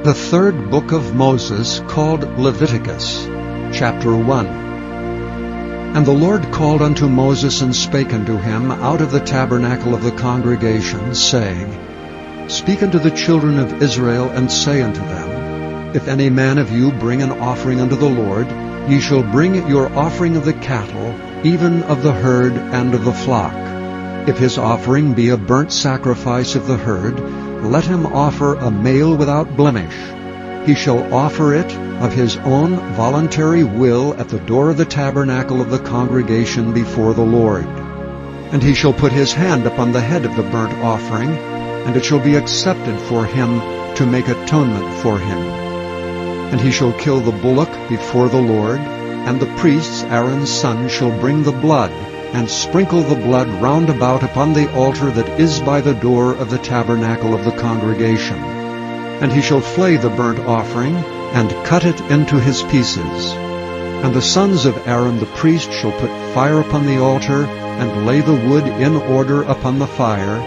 The third book of Moses, called Leviticus, chapter 1. And the Lord called unto Moses and spake unto him out of the tabernacle of the congregation, saying, Speak unto the children of Israel, and say unto them, If any man of you bring an offering unto the Lord, ye shall bring your offering of the cattle, even of the herd and of the flock. If his offering be a burnt sacrifice of the herd, let him offer a male without blemish. He shall offer it of his own voluntary will at the door of the tabernacle of the congregation before the Lord. And he shall put his hand upon the head of the burnt offering, and it shall be accepted for him to make atonement for him. And he shall kill the bullock before the Lord, and the priests, Aaron's son, shall bring the blood, and sprinkle the blood round about upon the altar that is by the door of the tabernacle of the congregation. And he shall flay the burnt offering, and cut it into his pieces. And the sons of Aaron the priest shall put fire upon the altar, and lay the wood in order upon the fire.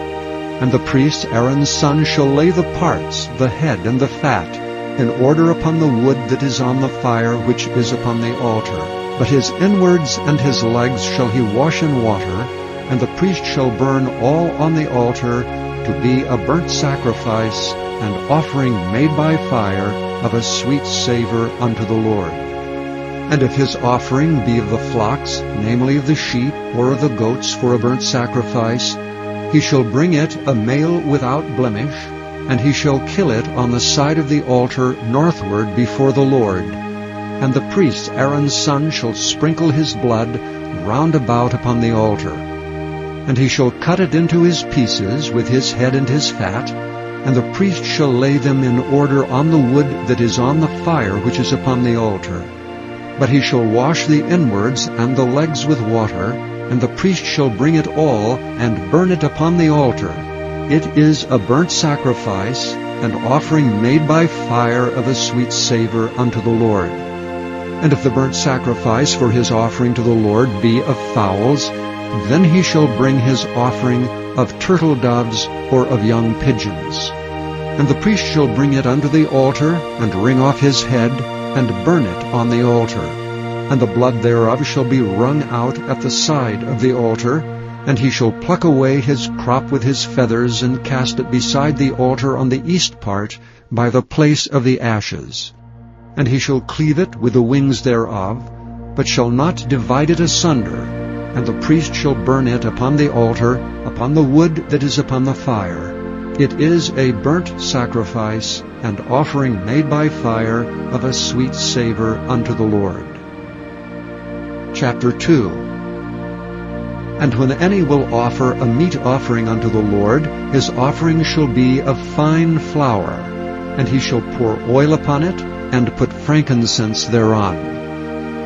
And the priest Aaron's son shall lay the parts, the head and the fat, in order upon the wood that is on the fire which is upon the altar. But his inwards and his legs shall he wash in water, and the priest shall burn all on the altar to be a burnt sacrifice, and offering made by fire of a sweet savor unto the Lord. And if his offering be of the flocks, namely of the sheep or of the goats for a burnt sacrifice, he shall bring it a male without blemish, and he shall kill it on the side of the altar northward before the Lord. And the priest Aaron's son shall sprinkle his blood round about upon the altar. And he shall cut it into his pieces with his head and his fat, and the priest shall lay them in order on the wood that is on the fire which is upon the altar. But he shall wash the inwards and the legs with water, and the priest shall bring it all, and burn it upon the altar. It is a burnt sacrifice, an offering made by fire of a sweet savor unto the Lord. And if the burnt sacrifice for his offering to the Lord be of fowls, then he shall bring his offering of turtle doves or of young pigeons. And the priest shall bring it unto the altar, and wring off his head, and burn it on the altar. And the blood thereof shall be wrung out at the side of the altar, and he shall pluck away his crop with his feathers, and cast it beside the altar on the east part, by the place of the ashes. And he shall cleave it with the wings thereof, but shall not divide it asunder. And the priest shall burn it upon the altar, upon the wood that is upon the fire. It is a burnt sacrifice, and offering made by fire of a sweet savor unto the Lord. Chapter 2. And when any will offer a meat offering unto the Lord, his offering shall be of fine flour, and he shall pour oil upon it, and put frankincense thereon.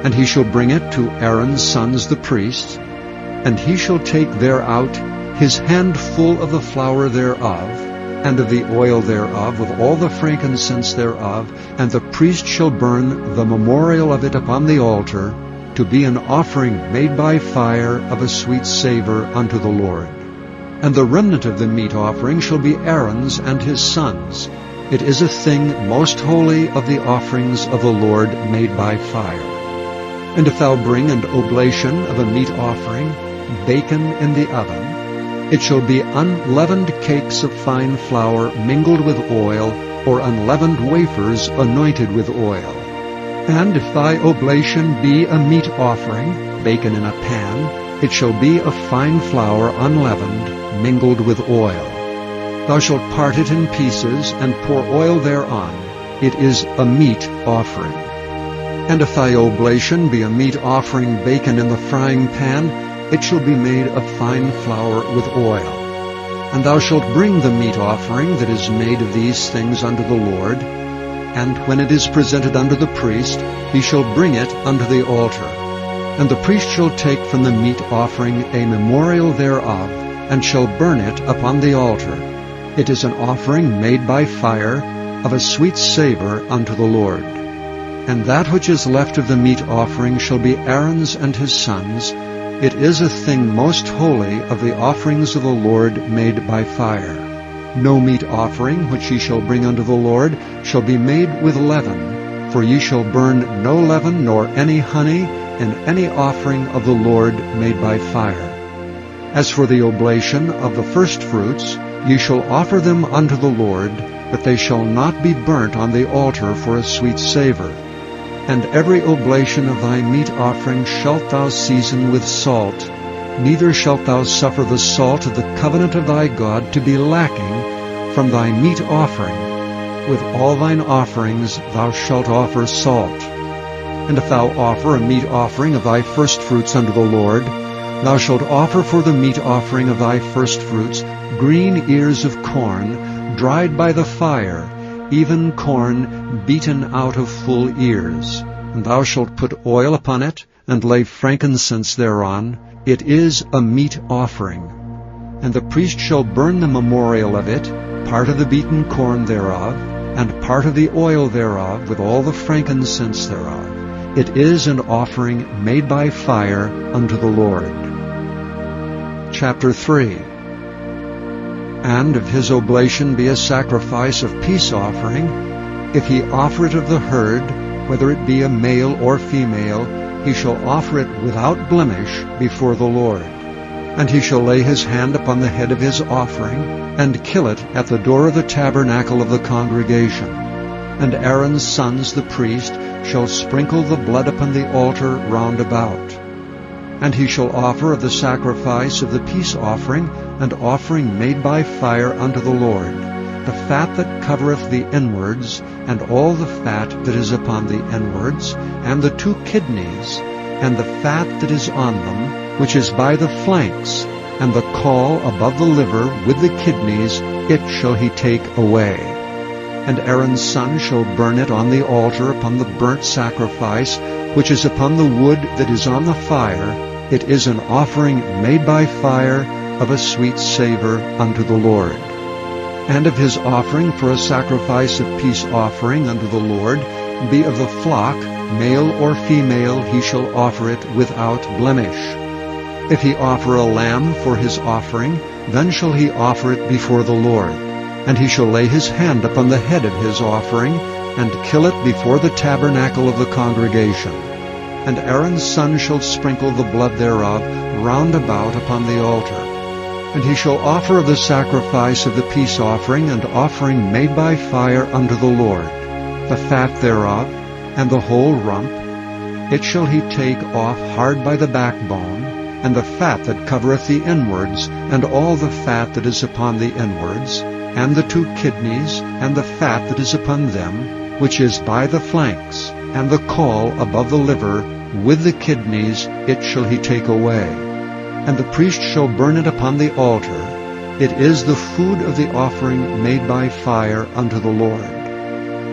And he shall bring it to Aaron's sons the priests, and he shall take thereout his handful of the flour thereof, and of the oil thereof, with all the frankincense thereof, and the priest shall burn the memorial of it upon the altar, to be an offering made by fire of a sweet savor unto the Lord. And the remnant of the meat offering shall be Aaron's and his sons. It is a thing most holy of the offerings of the Lord made by fire. And if thou bring an oblation of a meat offering, bacon in the oven, it shall be unleavened cakes of fine flour mingled with oil, or unleavened wafers anointed with oil. And if thy oblation be a meat offering, bacon in a pan, it shall be of fine flour unleavened, mingled with oil. Thou shalt part it in pieces, and pour oil thereon. It is a meat offering. And if thy oblation be a meat offering bacon in the frying pan, it shall be made of fine flour with oil. And thou shalt bring the meat offering that is made of these things unto the Lord, and when it is presented unto the priest, he shall bring it unto the altar. And the priest shall take from the meat offering a memorial thereof, and shall burn it upon the altar. It is an offering made by fire, of a sweet savor unto the Lord. And that which is left of the meat offering shall be Aaron's and his sons. It is a thing most holy of the offerings of the Lord made by fire. No meat offering which ye shall bring unto the Lord shall be made with leaven, for ye shall burn no leaven nor any honey in any offering of the Lord made by fire. As for the oblation of the firstfruits, ye shall offer them unto the Lord, but they shall not be burnt on the altar for a sweet savor. And every oblation of thy meat offering shalt thou season with salt, neither shalt thou suffer the salt of the covenant of thy God to be lacking from thy meat offering. With all thine offerings thou shalt offer salt. And if thou offer a meat offering of thy firstfruits unto the Lord, thou shalt offer for the meat offering of thy firstfruits green ears of corn, dried by the fire, even corn beaten out of full ears. And thou shalt put oil upon it, and lay frankincense thereon. It is a meat offering. And the priest shall burn the memorial of it, part of the beaten corn thereof, and part of the oil thereof, with all the frankincense thereof. It is an offering made by fire unto the Lord. Chapter 3. And if his oblation be a sacrifice of peace offering, if he offer it of the herd, whether it be a male or female, he shall offer it without blemish before the Lord. And he shall lay his hand upon the head of his offering, and kill it at the door of the tabernacle of the congregation. And Aaron's sons, the priest, shall sprinkle the blood upon the altar round about. And he shall offer of the sacrifice of the peace offering an offering made by fire unto the Lord, the fat that covereth the inwards, and all the fat that is upon the inwards, and the 2 kidneys, and the fat that is on them, which is by the flanks, and the caul above the liver with the kidneys, it shall he take away. And Aaron's son shall burn it on the altar upon the burnt sacrifice, which is upon the wood that is on the fire. It is an offering made by fire of a sweet savor unto the Lord. And if his offering for a sacrifice of peace offering unto the Lord be of the flock, male or female, he shall offer it without blemish. If he offer a lamb for his offering, then shall he offer it before the Lord. And he shall lay his hand upon the head of his offering, and kill it before the tabernacle of the congregation. And Aaron's son shall sprinkle the blood thereof round about upon the altar. And he shall offer of the sacrifice of the peace offering an offering made by fire unto the Lord, the fat thereof, and the whole rump. It shall he take off hard by the backbone, and the fat that covereth the inwards, and all the fat that is upon the inwards, and the 2 kidneys, and the fat that is upon them, which is by the flanks, and the caul above the liver, with the kidneys, it shall he take away. And the priest shall burn it upon the altar. It is the food of the offering made by fire unto the Lord.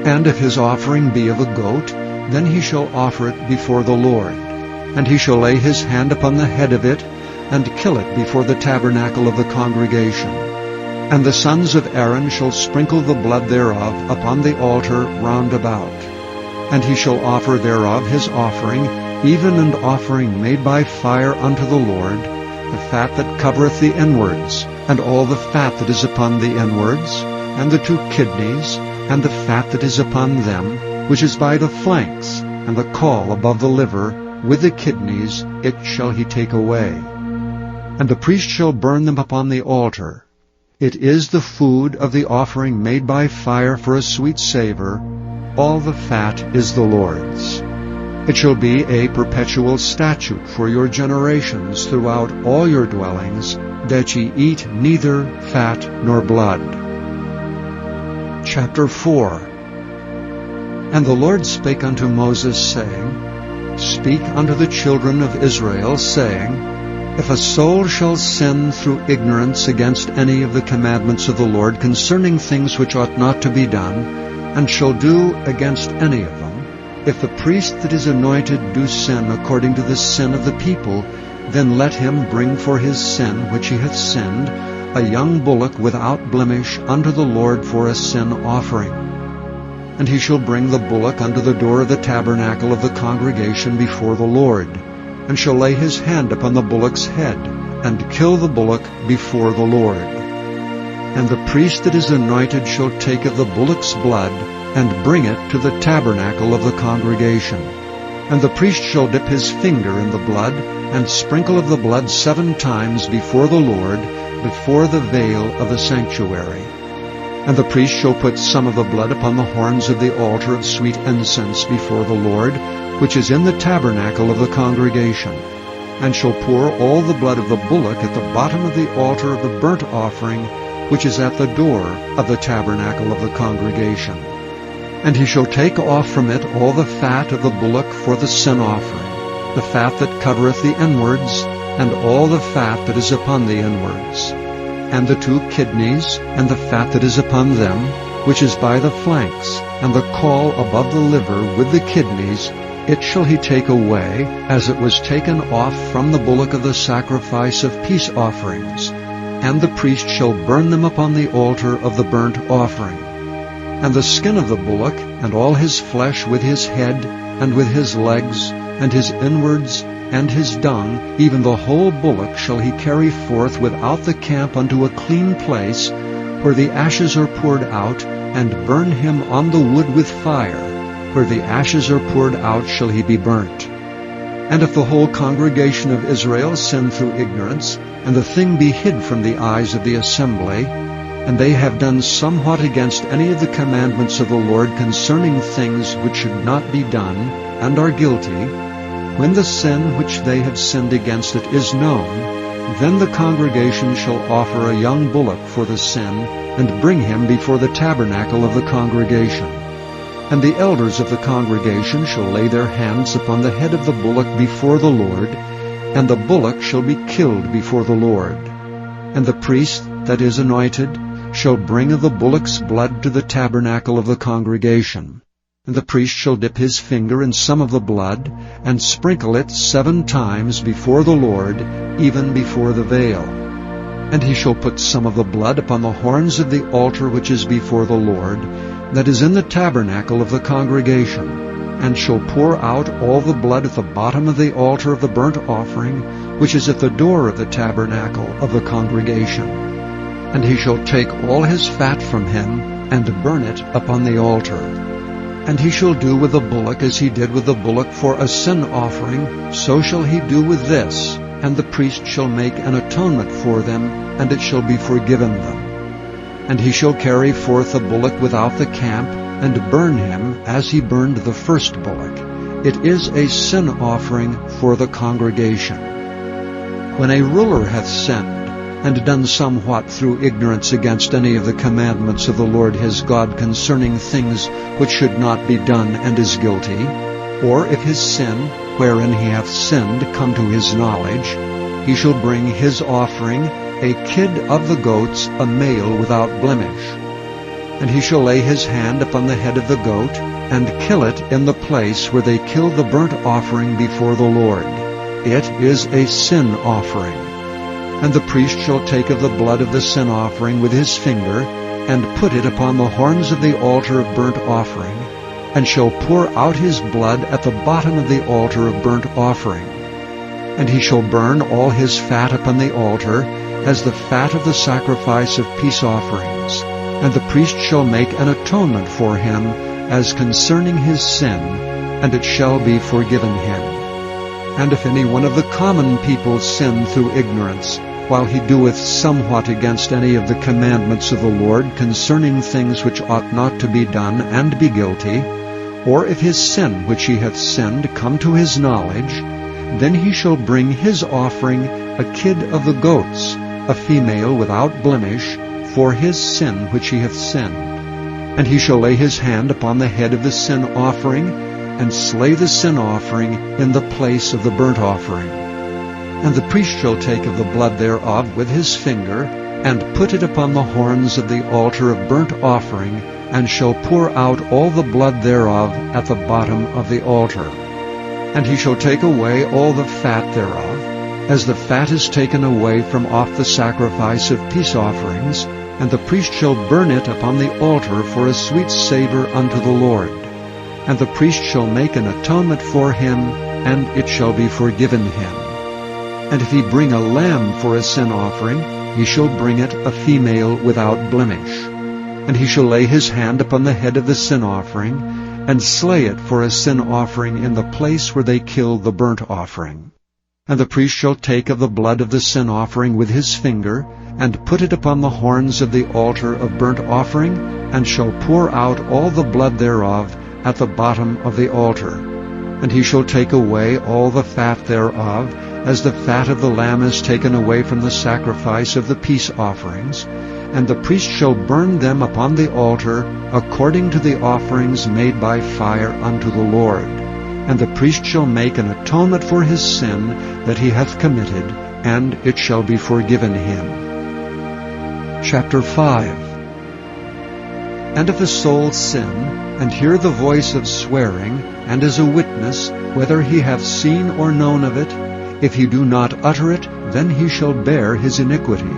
And if his offering be of a goat, then he shall offer it before the Lord. And he shall lay his hand upon the head of it, and kill it before the tabernacle of the congregation. And the sons of Aaron shall sprinkle the blood thereof upon the altar round about. And he shall offer thereof his offering, even an offering made by fire unto the Lord, the fat that covereth the inwards, and all the fat that is upon the inwards, and the 2 kidneys, and the fat that is upon them, which is by the flanks, and the caul above the liver, with the kidneys, it shall he take away. And the priest shall burn them upon the altar. It is the food of the offering made by fire for a sweet savor. All the fat is the Lord's. It shall be a perpetual statute for your generations throughout all your dwellings, that ye eat neither fat nor blood. Chapter 4. And the Lord spake unto Moses, saying, Speak unto the children of Israel, saying, If a soul shall sin through ignorance against any of the commandments of the Lord concerning things which ought not to be done, and shall do against any of them, if the priest that is anointed do sin according to the sin of the people, then let him bring for his sin which he hath sinned a young bullock without blemish unto the Lord for a sin offering. And he shall bring the bullock unto the door of the tabernacle of the congregation before the Lord, and shall lay his hand upon the bullock's head, and kill the bullock before the Lord. And the priest that is anointed shall take of the bullock's blood, and bring it to the tabernacle of the congregation. And the priest shall dip his finger in the blood, and sprinkle of the blood 7 times before the Lord, before the veil of the sanctuary. And the priest shall put some of the blood upon the horns of the altar of sweet incense before the Lord, which is in the tabernacle of the congregation, and shall pour all the blood of the bullock at the bottom of the altar of the burnt offering, which is at the door of the tabernacle of the congregation. And he shall take off from it all the fat of the bullock for the sin offering, the fat that covereth the inwards, and all the fat that is upon the inwards, and the 2 kidneys, and the fat that is upon them, which is by the flanks, and the caul above the liver with the kidneys, it shall he take away, as it was taken off from the bullock of the sacrifice of peace offerings. And the priest shall burn them upon the altar of the burnt offering. And the skin of the bullock, and all his flesh with his head, and with his legs, and his inwards, and his dung, even the whole bullock shall he carry forth without the camp unto a clean place, where the ashes are poured out, and burn him on the wood with fire. Where the ashes are poured out shall he be burnt. And if the whole congregation of Israel sin through ignorance, and the thing be hid from the eyes of the assembly, and they have done somewhat against any of the commandments of the Lord concerning things which should not be done, and are guilty, when the sin which they have sinned against it is known, then the congregation shall offer a young bullock for the sin, and bring him before the tabernacle of the congregation. And the elders of the congregation shall lay their hands upon the head of the bullock before the Lord, and the bullock shall be killed before the Lord. And the priest that is anointed shall bring of the bullock's blood to the tabernacle of the congregation. And the priest shall dip his finger in some of the blood, and sprinkle it 7 times before the Lord, even before the veil. And he shall put some of the blood upon the horns of the altar which is before the Lord, that is in the tabernacle of the congregation, and shall pour out all the blood at the bottom of the altar of the burnt offering, which is at the door of the tabernacle of the congregation. And he shall take all his fat from him, and burn it upon the altar. And he shall do with the bullock as he did with the bullock for a sin offering, so shall he do with this, and the priest shall make an atonement for them, and it shall be forgiven them. And he shall carry forth the bullock without the camp, and burn him as he burned the first bullock. It is a sin offering for the congregation. When a ruler hath sinned, and done somewhat through ignorance against any of the commandments of the Lord his God concerning things which should not be done, and is guilty, or if his sin, wherein he hath sinned, come to his knowledge, he shall bring his offering, a kid of the goats, a male without blemish. And he shall lay his hand upon the head of the goat, and kill it in the place where they kill the burnt offering before the Lord. It is a sin offering. And the priest shall take of the blood of the sin offering with his finger, and put it upon the horns of the altar of burnt offering, and shall pour out his blood at the bottom of the altar of burnt offering. And he shall burn all his fat upon the altar, as the fat of the sacrifice of peace offerings. And the priest shall make an atonement for him, as concerning his sin, and it shall be forgiven him. And if any one of the common people sin through ignorance, while he doeth somewhat against any of the commandments of the Lord concerning things which ought not to be done, and be guilty, or if his sin which he hath sinned come to his knowledge, then he shall bring his offering, a kid of the goats, a female without blemish, for his sin which he hath sinned. And he shall lay his hand upon the head of the sin offering, and slay the sin offering in the place of the burnt offering. And the priest shall take of the blood thereof with his finger, and put it upon the horns of the altar of burnt offering, and shall pour out all the blood thereof at the bottom of the altar. And he shall take away all the fat thereof, as the fat is taken away from off the sacrifice of peace offerings, and the priest shall burn it upon the altar for a sweet savor unto the Lord. And the priest shall make an atonement for him, and it shall be forgiven him. And if he bring a lamb for a sin offering, he shall bring it a female without blemish. And he shall lay his hand upon the head of the sin offering, and slay it for a sin offering in the place where they kill the burnt offering. And the priest shall take of the blood of the sin offering with his finger, and put it upon the horns of the altar of burnt offering, and shall pour out all the blood thereof at the bottom of the altar. And he shall take away all the fat thereof, as the fat of the lamb is taken away from the sacrifice of the peace offerings, and the priest shall burn them upon the altar according to the offerings made by fire unto the Lord. And the priest shall make an atonement for his sin that he hath committed, and it shall be forgiven him. Chapter 5. And if a soul sin, and hear the voice of swearing, and is a witness, whether he hath seen or known of it, if he do not utter it, then he shall bear his iniquity.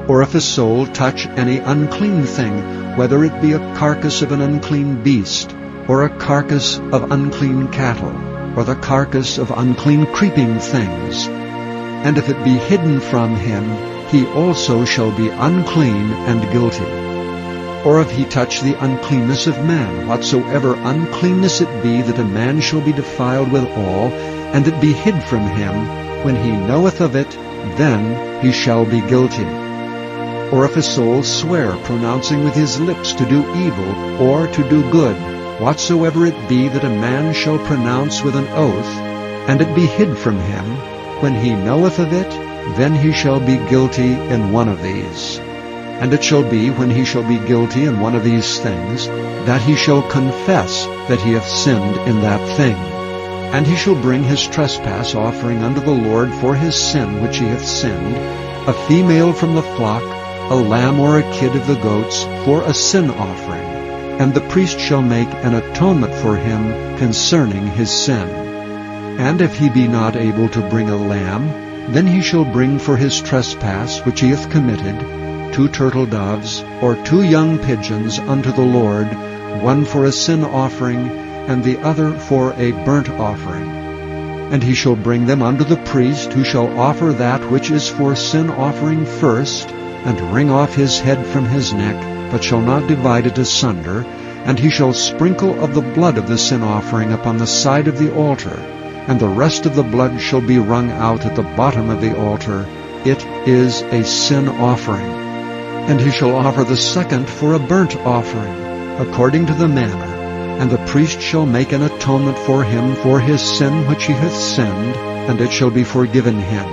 Or if a soul touch any unclean thing, whether it be a carcass of an unclean beast, or a carcass of unclean cattle, or the carcass of unclean creeping things, and if it be hidden from him, he also shall be unclean and guilty. Or if he touch the uncleanness of man, whatsoever uncleanness it be, that a man shall be defiled withal, and it be hid from him, when he knoweth of it, then he shall be guilty. Or if a soul swear, pronouncing with his lips to do evil, or to do good, whatsoever it be that a man shall pronounce with an oath, and it be hid from him, when he knoweth of it, then he shall be guilty in one of these. And it shall be, when he shall be guilty in one of these things, that he shall confess that he hath sinned in that thing. And he shall bring his trespass offering unto the Lord for his sin which he hath sinned, a female from the flock, a lamb or a kid of the goats, for a sin offering. And the priest shall make an atonement for him concerning his sin. And if he be not able to bring a lamb, then he shall bring for his trespass which he hath committed 2 turtle doves, or 2 young pigeons unto the Lord, one for a sin offering, and the other for a burnt offering. And he shall bring them unto the priest, who shall offer that which is for sin offering first, and wring off his head from his neck, but shall not divide it asunder. And he shall sprinkle of the blood of the sin offering upon the side of the altar, and the rest of the blood shall be wrung out at the bottom of the altar. It is a sin offering. And he shall offer the second for a burnt offering, according to the manner. And the priest shall make an atonement for him for his sin which he hath sinned, and it shall be forgiven him.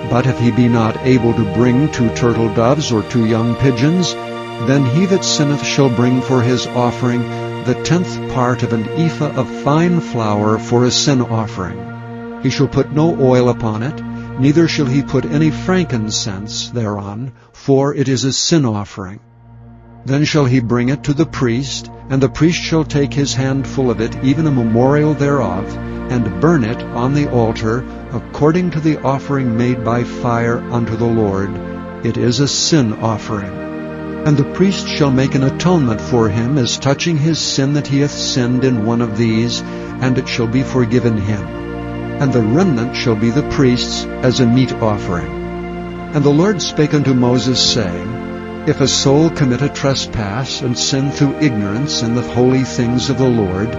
But if he be not able to bring 2 turtle doves or 2 young pigeons, then he that sinneth shall bring for his offering the 10th part of an ephah of fine flour for a sin offering. He shall put no oil upon it, neither shall he put any frankincense thereon, for it is a sin offering. Then shall he bring it to the priest, and the priest shall take his handful of it, even a memorial thereof, and burn it on the altar, according to the offering made by fire unto the Lord. It is a sin offering. And the priest shall make an atonement for him as touching his sin that he hath sinned in one of these, and it shall be forgiven him. And the remnant shall be the priest's as a meat offering. And the Lord spake unto Moses, saying, If a soul commit a trespass, and sin through ignorance in the holy things of the Lord,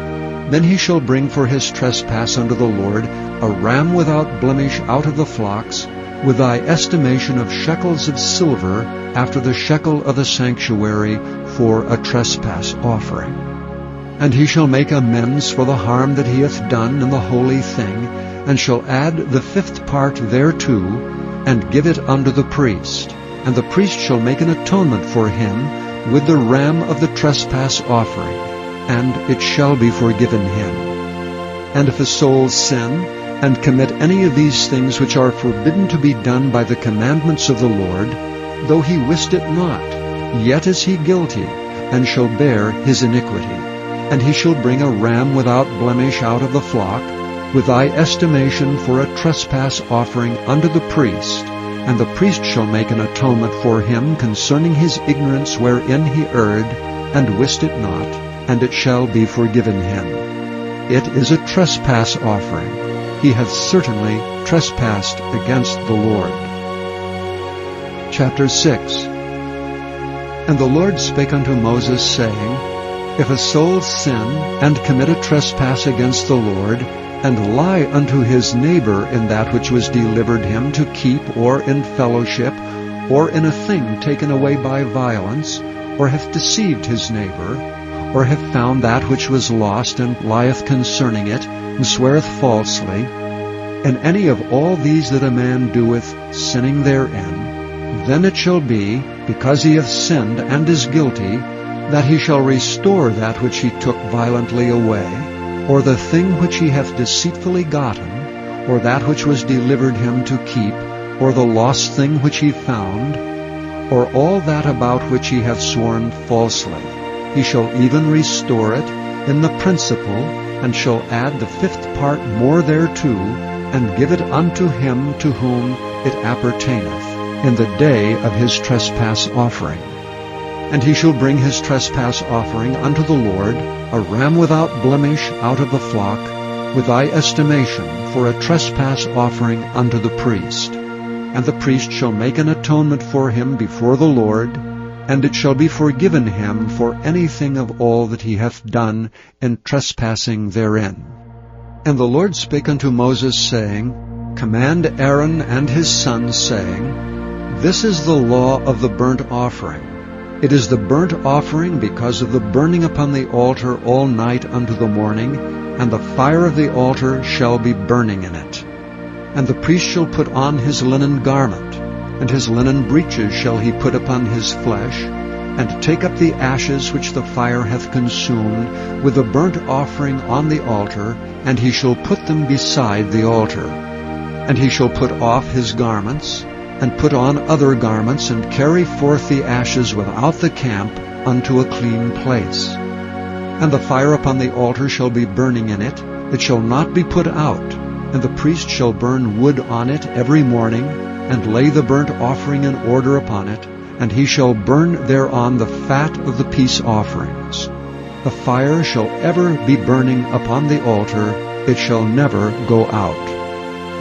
then he shall bring for his trespass unto the Lord a ram without blemish out of the flocks, with thy estimation of shekels of silver, after the shekel of the sanctuary, for a trespass offering. And he shall make amends for the harm that he hath done in the holy thing, and shall add the 5th part thereto, and give it unto the priest. And the priest shall make an atonement for him with the ram of the trespass offering, and it shall be forgiven him. And if a soul sin, and commit any of these things which are forbidden to be done by the commandments of the Lord, though he wist it not, yet is he guilty, and shall bear his iniquity. And he shall bring a ram without blemish out of the flock, with thy estimation for a trespass offering unto the priest. And the priest shall make an atonement for him concerning his ignorance wherein he erred, and wist it not, and it shall be forgiven him. It is a trespass offering. He hath certainly trespassed against the Lord. Chapter 6. And the Lord spake unto Moses, saying, If a soul sin, and commit a trespass against the Lord, and lie unto his neighbor in that which was delivered him to keep, or in fellowship, or in a thing taken away by violence, or hath deceived his neighbor, or hath found that which was lost, and lieth concerning it, and sweareth falsely, and any of all these that a man doeth, sinning therein, then it shall be, because he hath sinned and is guilty, that he shall restore that which he took violently away, or the thing which he hath deceitfully gotten, or that which was delivered him to keep, or the lost thing which he found, or all that about which he hath sworn falsely. He shall even restore it in the principal, and shall add the 5th part more thereto, and give it unto him to whom it appertaineth, in the day of his trespass offering. And he shall bring his trespass offering unto the Lord, a ram without blemish out of the flock, with thy estimation, for a trespass offering unto the priest. And the priest shall make an atonement for him before the Lord, and it shall be forgiven him for anything of all that he hath done in trespassing therein. And the Lord spake unto Moses, saying, Command Aaron and his sons, saying, This is the law of the burnt offering. It is the burnt offering because of the burning upon the altar all night unto the morning, and the fire of the altar shall be burning in it. And the priest shall put on his linen garment, and his linen breeches shall he put upon his flesh, and take up the ashes which the fire hath consumed, with the burnt offering on the altar, and he shall put them beside the altar. And he shall put off his garments, and put on other garments, and carry forth the ashes without the camp unto a clean place. And the fire upon the altar shall be burning in it, it shall not be put out. And the priest shall burn wood on it every morning, and lay the burnt offering in order upon it, and he shall burn thereon the fat of the peace offerings. The fire shall ever be burning upon the altar, it shall never go out.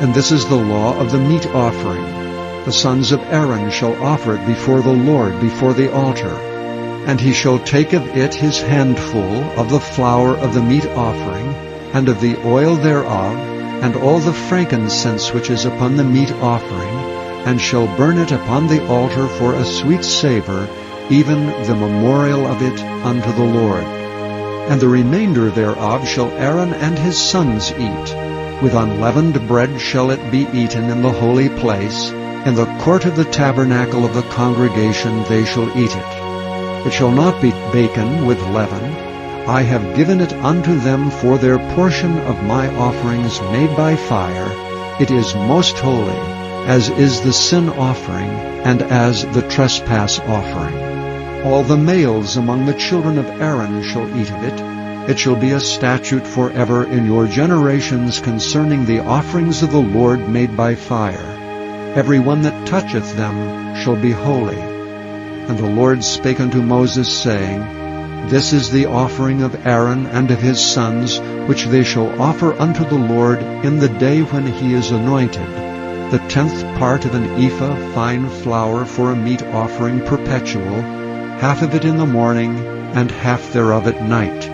And this is the law of the meat offering. The sons of Aaron shall offer it before the Lord, before the altar. And he shall take of it his handful of the flour of the meat offering, and of the oil thereof, and all the frankincense which is upon the meat offering, and shall burn it upon the altar for a sweet savor, even the memorial of it unto the Lord. And the remainder thereof shall Aaron and his sons eat. With unleavened bread shall it be eaten in the holy place. In the court of the tabernacle of the congregation they shall eat it. It shall not be baken with leaven. I have given it unto them for their portion of my offerings made by fire. It is most holy, as is the sin offering, and as the trespass offering. All the males among the children of Aaron shall eat of it. It shall be a statute forever in your generations concerning the offerings of the Lord made by fire. Every one that toucheth them shall be holy. And the Lord spake unto Moses, saying, This is the offering of Aaron and of his sons, which they shall offer unto the Lord in the day when he is anointed, the 10th part of an ephah fine flour for a meat offering perpetual, half of it in the morning, and half thereof at night.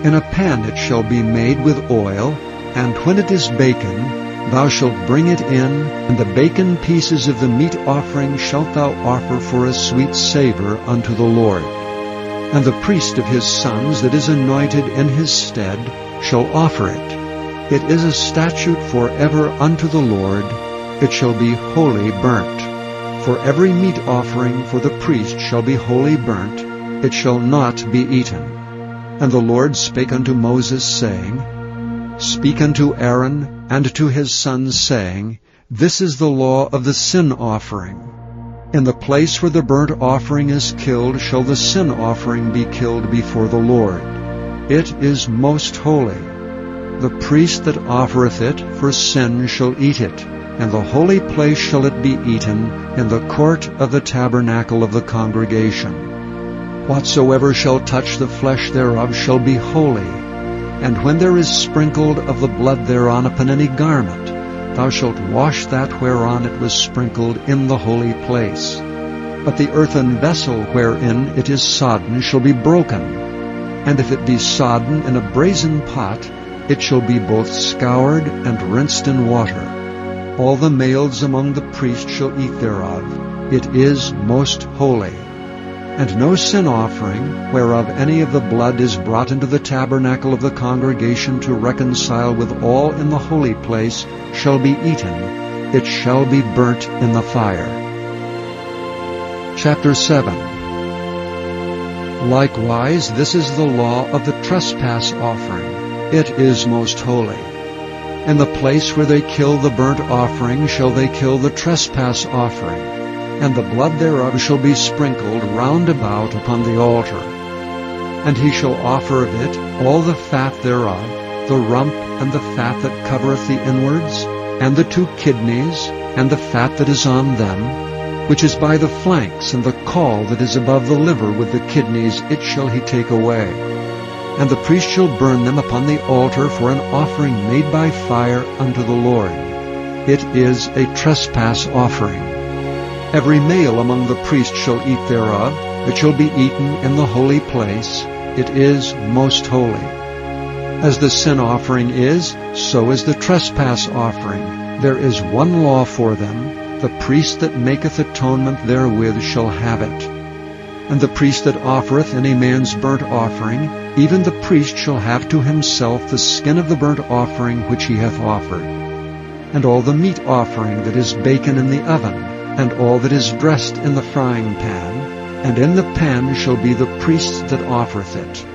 In a pan it shall be made with oil, and when it is baken, thou shalt bring it in, and the baken pieces of the meat offering shalt thou offer for a sweet savor unto the Lord. And the priest of his sons that is anointed in his stead shall offer it. It is a statute forever unto the Lord. It shall be wholly burnt. For every meat offering for the priest shall be wholly burnt. It shall not be eaten. And the Lord spake unto Moses, saying, Speak unto Aaron and to his sons, saying, This is the law of the sin offering. In the place where the burnt offering is killed shall the sin offering be killed before the Lord. It is most holy. The priest that offereth it for sin shall eat it, and the holy place shall it be eaten in the court of the tabernacle of the congregation. Whatsoever shall touch the flesh thereof shall be holy. And when there is sprinkled of the blood thereon upon any garment, thou shalt wash that whereon it was sprinkled in the holy place. But the earthen vessel wherein it is sodden shall be broken. And if it be sodden in a brazen pot, it shall be both scoured and rinsed in water. All the males among the priests shall eat thereof. It is most holy. And no sin offering, whereof any of the blood is brought into the tabernacle of the congregation to reconcile with all in the holy place, shall be eaten. It shall be burnt in the fire. Chapter 7. Likewise, this is the law of the trespass offering. It is most holy. In the place where they kill the burnt offering shall they kill the trespass offering, and the blood thereof shall be sprinkled round about upon the altar. And he shall offer of it all the fat thereof, the rump and the fat that covereth the inwards, and the 2 kidneys, and the fat that is on them, which is by the flanks, and the caul that is above the liver with the kidneys, it shall he take away. And the priest shall burn them upon the altar for an offering made by fire unto the Lord. It is a trespass offering. Every male among the priests shall eat thereof. It shall be eaten in the holy place. It is most holy. As the sin offering is, so is the trespass offering. There is one law for them. The priest that maketh atonement therewith shall have it. And the priest that offereth any man's burnt offering, even the priest shall have to himself the skin of the burnt offering which he hath offered. And all the meat offering that is baken in the oven, and all that is dressed in the frying pan, and in the pan shall be the priest's that offereth it.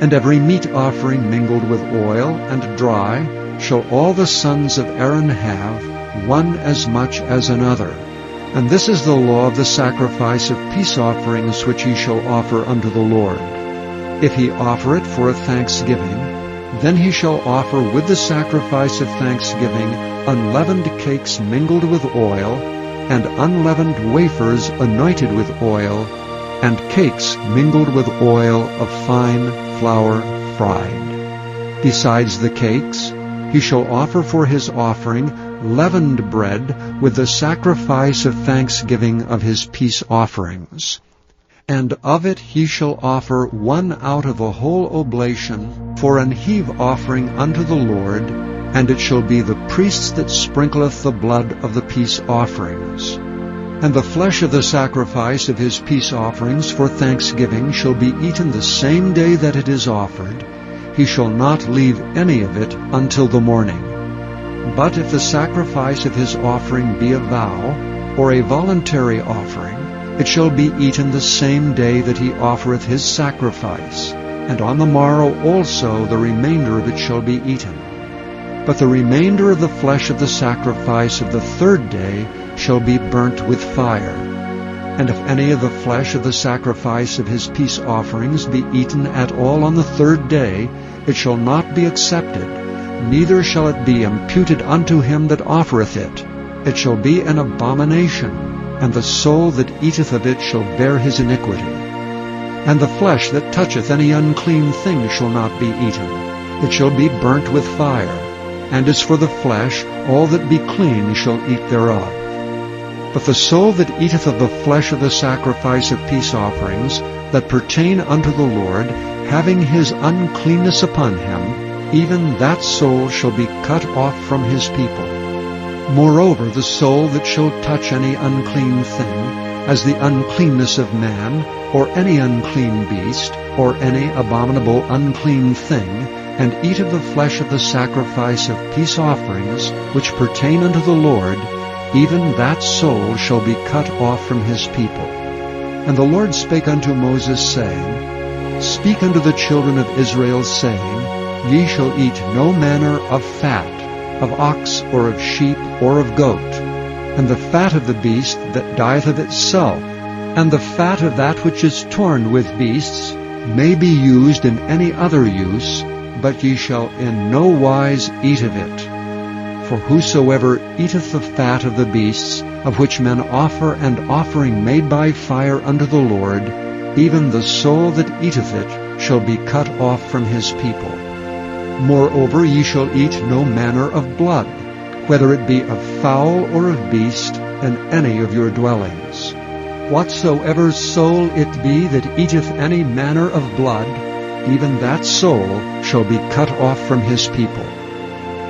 And every meat offering mingled with oil and dry shall all the sons of Aaron have, one as much as another. And this is the law of the sacrifice of peace offerings which he shall offer unto the Lord. If he offer it for a thanksgiving, then he shall offer with the sacrifice of thanksgiving unleavened cakes mingled with oil, and unleavened wafers anointed with oil, and cakes mingled with oil of fine flour fried. Besides the cakes, he shall offer for his offering leavened bread with the sacrifice of thanksgiving of his peace offerings. And of it he shall offer one out of a whole oblation for an heave offering unto the Lord, and it shall be the priest that sprinkleth the blood of the peace offerings. And the flesh of the sacrifice of his peace offerings for thanksgiving shall be eaten the same day that it is offered. He shall not leave any of it until the morning. But if the sacrifice of his offering be a vow, or a voluntary offering, it shall be eaten the same day that he offereth his sacrifice, and on the morrow also the remainder of it shall be eaten. But the remainder of the flesh of the sacrifice of the 3rd day shall be burnt with fire. And if any of the flesh of the sacrifice of his peace offerings be eaten at all on the 3rd day, it shall not be accepted, neither shall it be imputed unto him that offereth it. It shall be an abomination, and the soul that eateth of it shall bear his iniquity. And the flesh that toucheth any unclean thing shall not be eaten. It shall be burnt with fire. And as for the flesh, all that be clean shall eat thereof. But the soul that eateth of the flesh of the sacrifice of peace offerings, that pertain unto the Lord, having his uncleanness upon him, even that soul shall be cut off from his people. Moreover, the soul that shall touch any unclean thing, as the uncleanness of man, or any unclean beast, or any abominable unclean thing, and eat of the flesh of the sacrifice of peace offerings, which pertain unto the Lord, even that soul shall be cut off from his people. And the Lord spake unto Moses, saying, Speak unto the children of Israel, saying, Ye shall eat no manner of fat, of ox, or of sheep, or of goat, and the fat of the beast that dieth of itself, and the fat of that which is torn with beasts, may be used in any other use, but ye shall in no wise eat of it. For whosoever eateth the fat of the beasts, of which men offer an offering made by fire unto the Lord, even the soul that eateth it shall be cut off from his people. Moreover, ye shall eat no manner of blood, whether it be of fowl or of beast, in any of your dwellings. Whatsoever soul it be that eateth any manner of blood, even that soul shall be cut off from his people.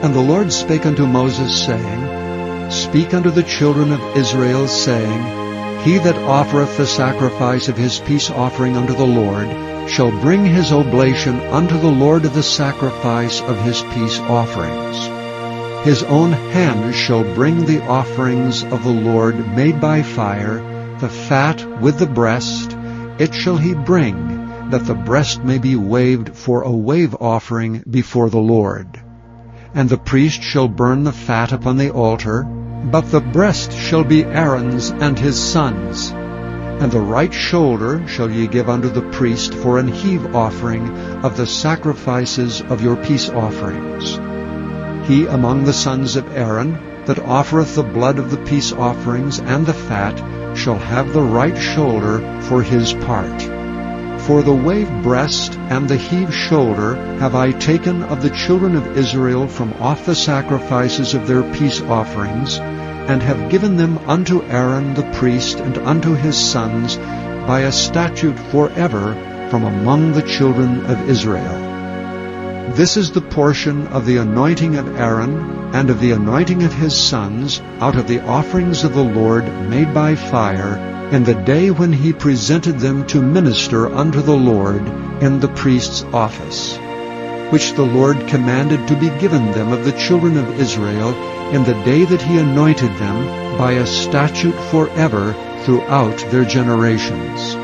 And the Lord spake unto Moses, saying, Speak unto the children of Israel, saying, He that offereth the sacrifice of his peace offering unto the Lord shall bring his oblation unto the Lord of the sacrifice of his peace offerings. His own hand shall bring the offerings of the Lord made by fire, the fat with the breast, it shall he bring, that the breast may be waved for a wave offering before the Lord. And the priest shall burn the fat upon the altar, but the breast shall be Aaron's and his sons'. And the right shoulder shall ye give unto the priest for an heave offering of the sacrifices of your peace offerings. He among the sons of Aaron that offereth the blood of the peace offerings and the fat shall have the right shoulder for his part. For the wave breast and the heave shoulder have I taken of the children of Israel from off the sacrifices of their peace offerings, and have given them unto Aaron the priest and unto his sons by a statute forever from among the children of Israel. This is the portion of the anointing of Aaron and of the anointing of his sons out of the offerings of the Lord made by fire, in the day when he presented them to minister unto the Lord in the priest's office, which the Lord commanded to be given them of the children of Israel in the day that he anointed them by a statute forever throughout their generations.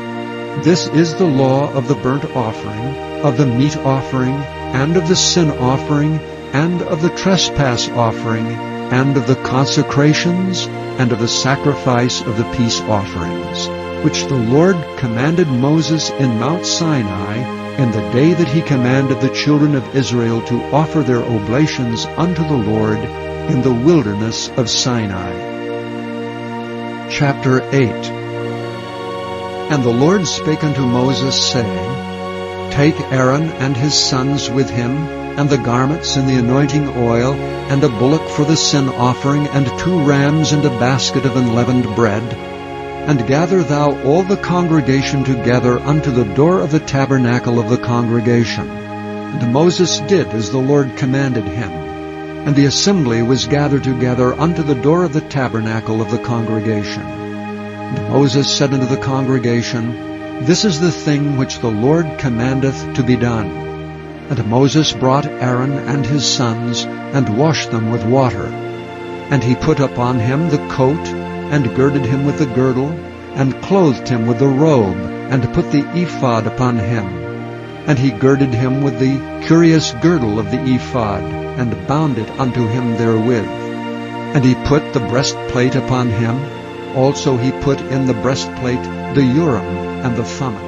This is the law of the burnt offering, of the meat offering, and of the sin offering, and of the trespass offering, and of the consecrations, and of the sacrifice of the peace offerings, which the Lord commanded Moses in Mount Sinai in the day that he commanded the children of Israel to offer their oblations unto the Lord in the wilderness of Sinai. Chapter 8. And the Lord spake unto Moses, saying, Take Aaron and his sons with him, and the garments and the anointing oil, and a bullock for the sin offering, and 2 rams, and a basket of unleavened bread. And gather thou all the congregation together unto the door of the tabernacle of the congregation. And Moses did as the Lord commanded him. And the assembly was gathered together unto the door of the tabernacle of the congregation. And Moses said unto the congregation, This is the thing which the Lord commandeth to be done. And Moses brought Aaron and his sons, and washed them with water. And he put upon him the coat, and girded him with the girdle, and clothed him with the robe, and put the ephod upon him. And he girded him with the curious girdle of the ephod, and bound it unto him therewith. And he put the breastplate upon him. Also he put in the breastplate the Urim and the Thummim.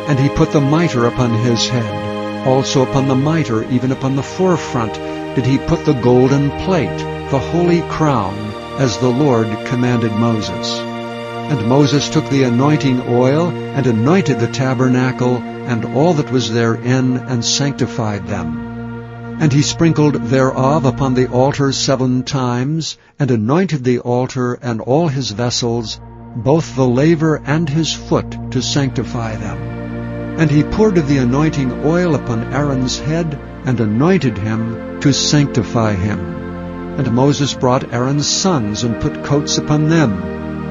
And he put the mitre upon his head. Also upon the mitre, even upon the forefront, did he put the golden plate, the holy crown, as the Lord commanded Moses. And Moses took the anointing oil, and anointed the tabernacle, and all that was therein, and sanctified them. And he sprinkled thereof upon the altar 7 times, and anointed the altar and all his vessels, both the laver and his foot, to sanctify them. And he poured of the anointing oil upon Aaron's head, and anointed him to sanctify him. And Moses brought Aaron's sons, and put coats upon them,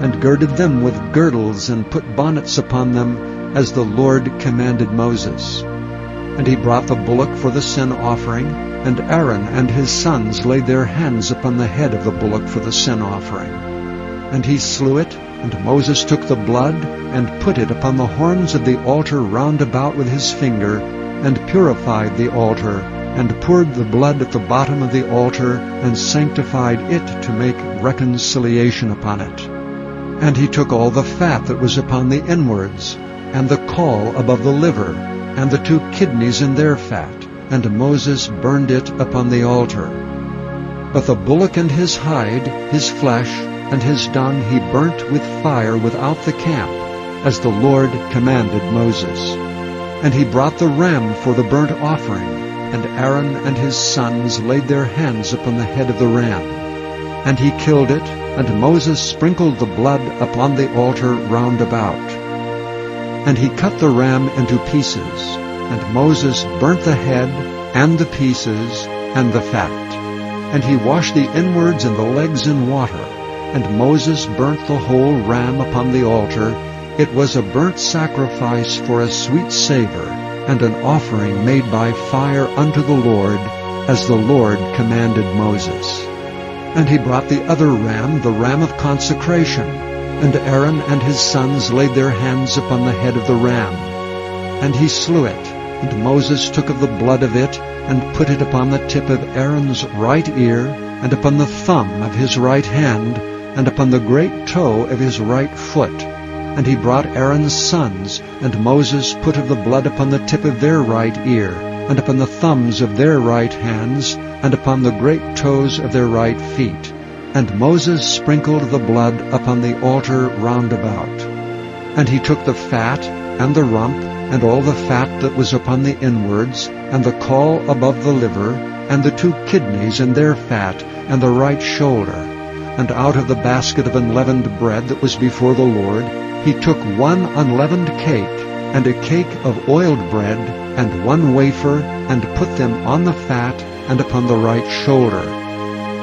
and girded them with girdles, and put bonnets upon them, as the Lord commanded Moses. And he brought the bullock for the sin offering, and Aaron and his sons laid their hands upon the head of the bullock for the sin offering. And he slew it, and Moses took the blood, and put it upon the horns of the altar round about with his finger, and purified the altar, and poured the blood at the bottom of the altar, and sanctified it to make reconciliation upon it. And he took all the fat that was upon the inwards, and the caul above the liver, and the 2 kidneys in their fat, and Moses burned it upon the altar. But the bullock and his hide, his flesh, and his dung he burnt with fire without the camp, as the Lord commanded Moses. And he brought the ram for the burnt offering, and Aaron and his sons laid their hands upon the head of the ram. And he killed it, and Moses sprinkled the blood upon the altar round about. And he cut the ram into pieces, and Moses burnt the head, and the pieces, and the fat. And he washed the inwards and the legs in water, and Moses burnt the whole ram upon the altar. It was a burnt sacrifice for a sweet savor, and an offering made by fire unto the Lord, as the Lord commanded Moses. And he brought the other ram, the ram of consecration, and Aaron and his sons laid their hands upon the head of the ram. And he slew it, and Moses took of the blood of it, and put it upon the tip of Aaron's right ear, and upon the thumb of his right hand, and upon the great toe of his right foot. And he brought Aaron's sons, and Moses put of the blood upon the tip of their right ear, and upon the thumbs of their right hands, and upon the great toes of their right feet. And Moses sprinkled the blood upon the altar round about. And he took the fat, and the rump, and all the fat that was upon the inwards, and the caul above the liver, and the 2 kidneys and their fat, and the right shoulder. And out of the basket of unleavened bread that was before the Lord, he took 1 unleavened cake, and a cake of oiled bread, and 1 wafer, and put them on the fat, and upon the right shoulder.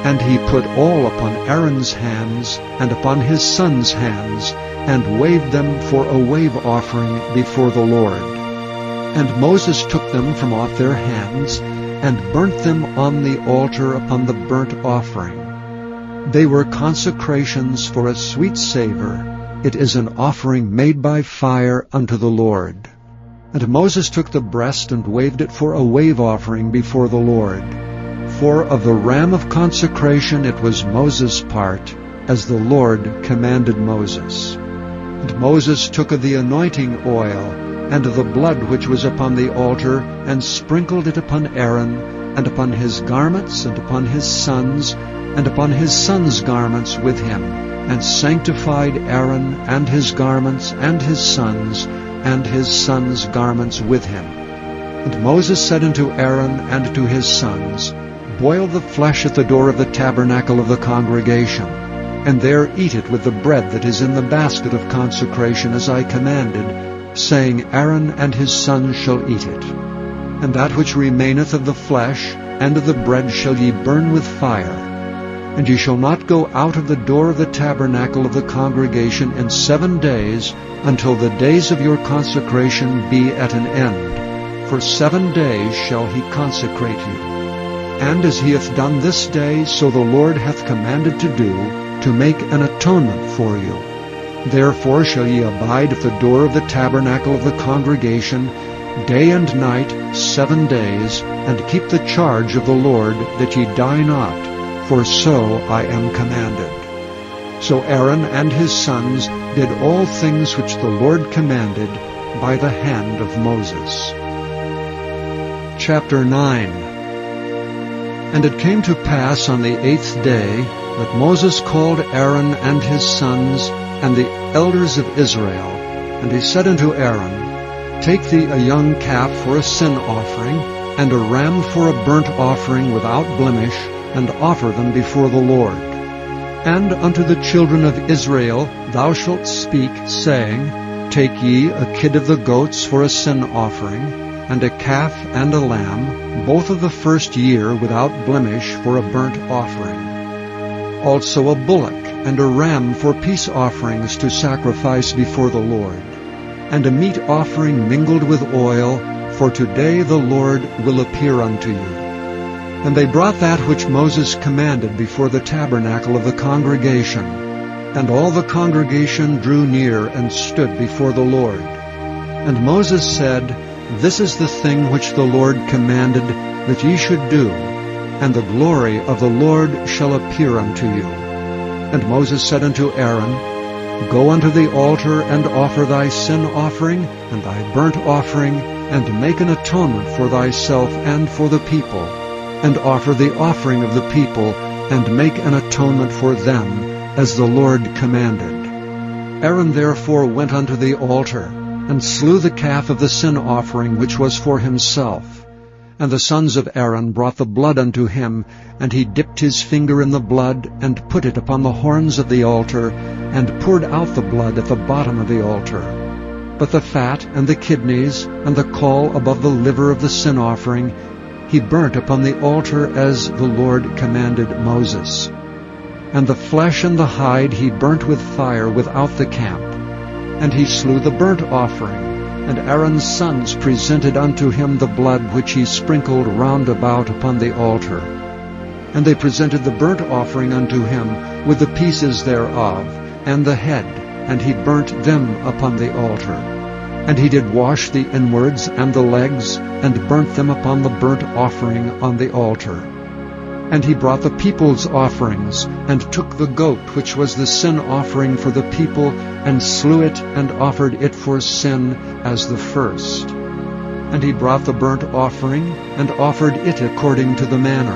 And he put all upon Aaron's hands, and upon his sons' hands, and waved them for a wave offering before the Lord. And Moses took them from off their hands, and burnt them on the altar upon the burnt offering. They were consecrations for a sweet savor. It is an offering made by fire unto the Lord. And Moses took the breast and waved it for a wave offering before the Lord. For of the ram of consecration it was Moses' part, as the Lord commanded Moses. And Moses took of the anointing oil, and of the blood which was upon the altar, and sprinkled it upon Aaron, and upon his garments, and upon his sons, and upon his sons' garments with him, and sanctified Aaron, and his garments, and his sons garments with him. And Moses said unto Aaron and to his sons, Boil the flesh at the door of the tabernacle of the congregation, and there eat it with the bread that is in the basket of consecration, as I commanded, saying, Aaron and his sons shall eat it. And that which remaineth of the flesh and of the bread shall ye burn with fire. And ye shall not go out of the door of the tabernacle of the congregation in 7 days, until the days of your consecration be at an end. For 7 days shall he consecrate you. And as he hath done this day, so the Lord hath commanded to do, to make an atonement for you. Therefore shall ye abide at the door of the tabernacle of the congregation, day and night 7 days, and keep the charge of the Lord, that ye die not, for so I am commanded. So Aaron and his sons did all things which the Lord commanded by the hand of Moses. Chapter 9. And it came to pass on the 8th day that Moses called Aaron and his sons and the elders of Israel. And he said unto Aaron, Take thee a young calf for a sin offering, and a ram for a burnt offering without blemish, and offer them before the Lord. And unto the children of Israel thou shalt speak, saying, Take ye a kid of the goats for a sin offering, and a calf and a lamb, both of the first year without blemish for a burnt offering. Also a bullock and a ram for peace offerings to sacrifice before the Lord, and a meat offering mingled with oil, for today the Lord will appear unto you. And they brought that which Moses commanded before the tabernacle of the congregation. And all the congregation drew near and stood before the Lord. And Moses said, This is the thing which the Lord commanded that ye should do, and the glory of the Lord shall appear unto you. And Moses said unto Aaron, Go unto the altar and offer thy sin offering and thy burnt offering, and make an atonement for thyself and for the people, and offer the offering of the people, and make an atonement for them, as the Lord commanded. Aaron therefore went unto the altar, and slew the calf of the sin offering which was for himself. And the sons of Aaron brought the blood unto him, and he dipped his finger in the blood, and put it upon the horns of the altar, and poured out the blood at the bottom of the altar. But the fat and the kidneys, and the caul above the liver of the sin offering, he burnt upon the altar as the Lord commanded Moses. And the flesh and the hide he burnt with fire without the camp. And he slew the burnt offering, and Aaron's sons presented unto him the blood which he sprinkled round about upon the altar. And they presented the burnt offering unto him with the pieces thereof, and the head, and he burnt them upon the altar. And he did wash the inwards and the legs, and burnt them upon the burnt offering on the altar. And he brought the people's offerings, and took the goat which was the sin offering for the people, and slew it, and offered it for sin as the first. And he brought the burnt offering, and offered it according to the manner.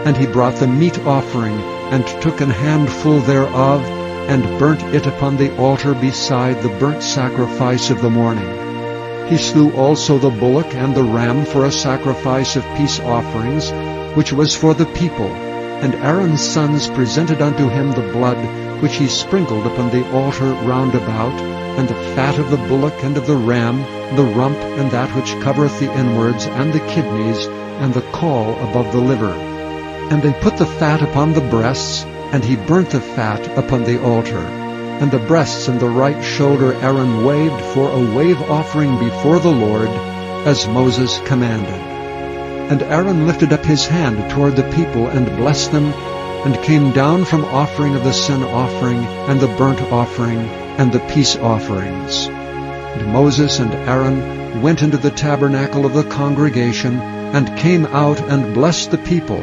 And he brought the meat offering, and took an handful thereof, and burnt it upon the altar beside the burnt sacrifice of the morning. He slew also the bullock and the ram for a sacrifice of peace offerings, which was for the people. And Aaron's sons presented unto him the blood, which he sprinkled upon the altar round about, and the fat of the bullock and of the ram, the rump and that which covereth the inwards, and the kidneys, and the caul above the liver. And they put the fat upon the breasts, and he burnt the fat upon the altar. And the breasts and the right shoulder Aaron waved for a wave offering before the Lord, as Moses commanded. And Aaron lifted up his hand toward the people, and blessed them, and came down from offering of the sin offering, and the burnt offering, and the peace offerings. And Moses and Aaron went into the tabernacle of the congregation, and came out and blessed the people,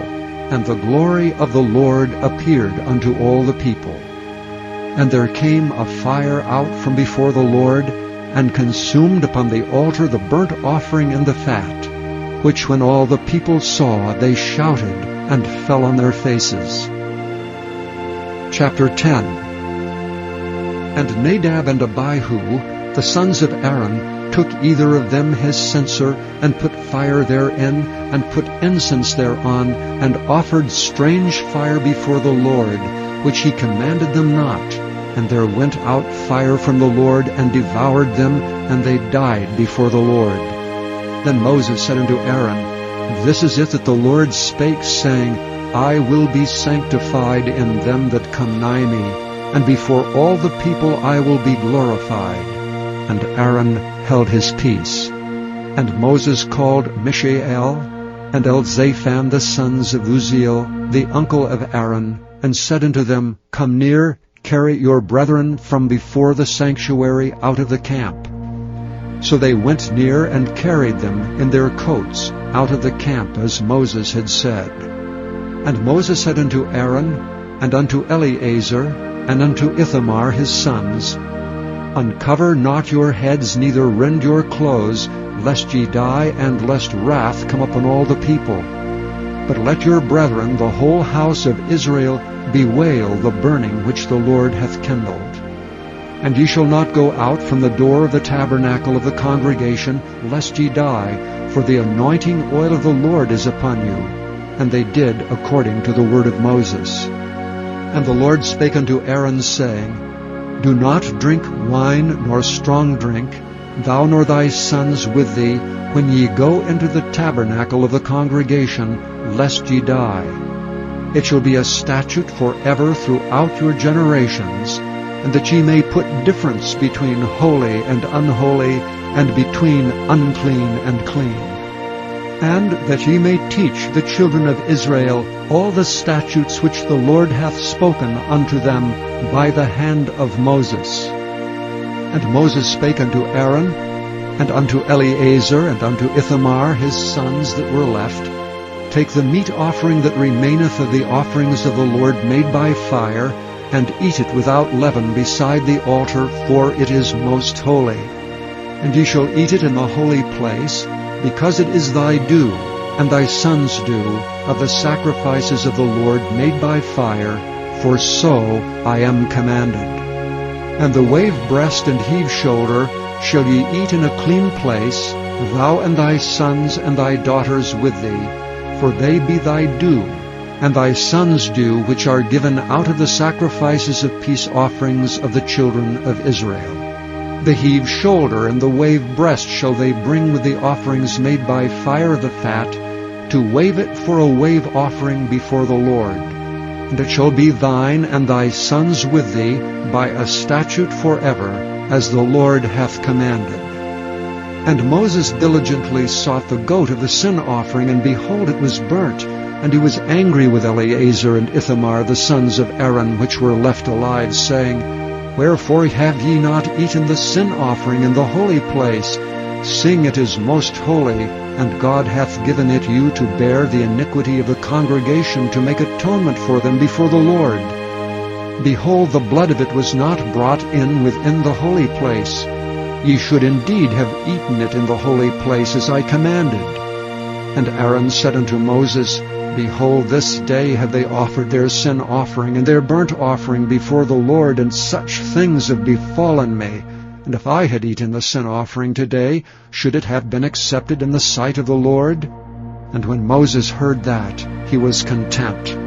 and the glory of the Lord appeared unto all the people. And there came a fire out from before the Lord, and consumed upon the altar the burnt offering and the fat, which when all the people saw, they shouted, and fell on their faces. Chapter 10. And Nadab and Abihu, the sons of Aaron, took either of them his censer, and put fire therein, and put incense thereon, and offered strange fire before the Lord, which he commanded them not. And there went out fire from the Lord, and devoured them, and they died before the Lord. Then Moses said unto Aaron, This is it that the Lord spake, saying, I will be sanctified in them that come nigh me, and before all the people I will be glorified. And Aaron held his peace. And Moses called Mishael and Elzaphan the sons of Uzziel, the uncle of Aaron, and said unto them, Come near, carry your brethren from before the sanctuary out of the camp. So they went near and carried them in their coats out of the camp, as Moses had said. And Moses said unto Aaron, and unto Eleazar, and unto Ithamar his sons, Uncover not your heads, neither rend your clothes, lest ye die, and lest wrath come upon all the people. But let your brethren, the whole house of Israel, bewail the burning which the Lord hath kindled. And ye shall not go out from the door of the tabernacle of the congregation, lest ye die, for the anointing oil of the Lord is upon you. And they did according to the word of Moses. And the Lord spake unto Aaron, saying, Do not drink wine nor strong drink, thou nor thy sons with thee, when ye go into the tabernacle of the congregation, lest ye die. It shall be a statute forever throughout your generations, and that ye may put difference between holy and unholy, and between unclean and clean. And that ye may teach the children of Israel all the statutes which the Lord hath spoken unto them by the hand of Moses. And Moses spake unto Aaron, and unto Eleazar, and unto Ithamar his sons that were left, Take the meat offering that remaineth of the offerings of the Lord made by fire, and eat it without leaven beside the altar, for it is most holy. And ye shall eat it in the holy place, because it is thy due, and thy sons' due, of the sacrifices of the Lord made by fire, for so I am commanded. And the wave breast and heave shoulder shall ye eat in a clean place, thou and thy sons and thy daughters with thee, for they be thy due, and thy sons' due, which are given out of the sacrifices of peace offerings of the children of Israel. The heave shoulder and the wave breast shall they bring with the offerings made by fire of the fat, to wave it for a wave offering before the Lord. And it shall be thine and thy sons with thee by a statute forever, as the Lord hath commanded. And Moses diligently sought the goat of the sin offering, and behold, it was burnt. And he was angry with Eleazar and Ithamar, the sons of Aaron, which were left alive, saying, Wherefore have ye not eaten the sin offering in the holy place, seeing it is most holy, and God hath given it you to bear the iniquity of the congregation, to make atonement for them before the Lord? Behold, the blood of it was not brought in within the holy place. Ye should indeed have eaten it in the holy place, as I commanded. And Aaron said unto Moses, Behold, this day have they offered their sin offering and their burnt offering before the Lord, and such things have befallen me. And if I had eaten the sin offering today, should it have been accepted in the sight of the Lord? And when Moses heard that, he was content.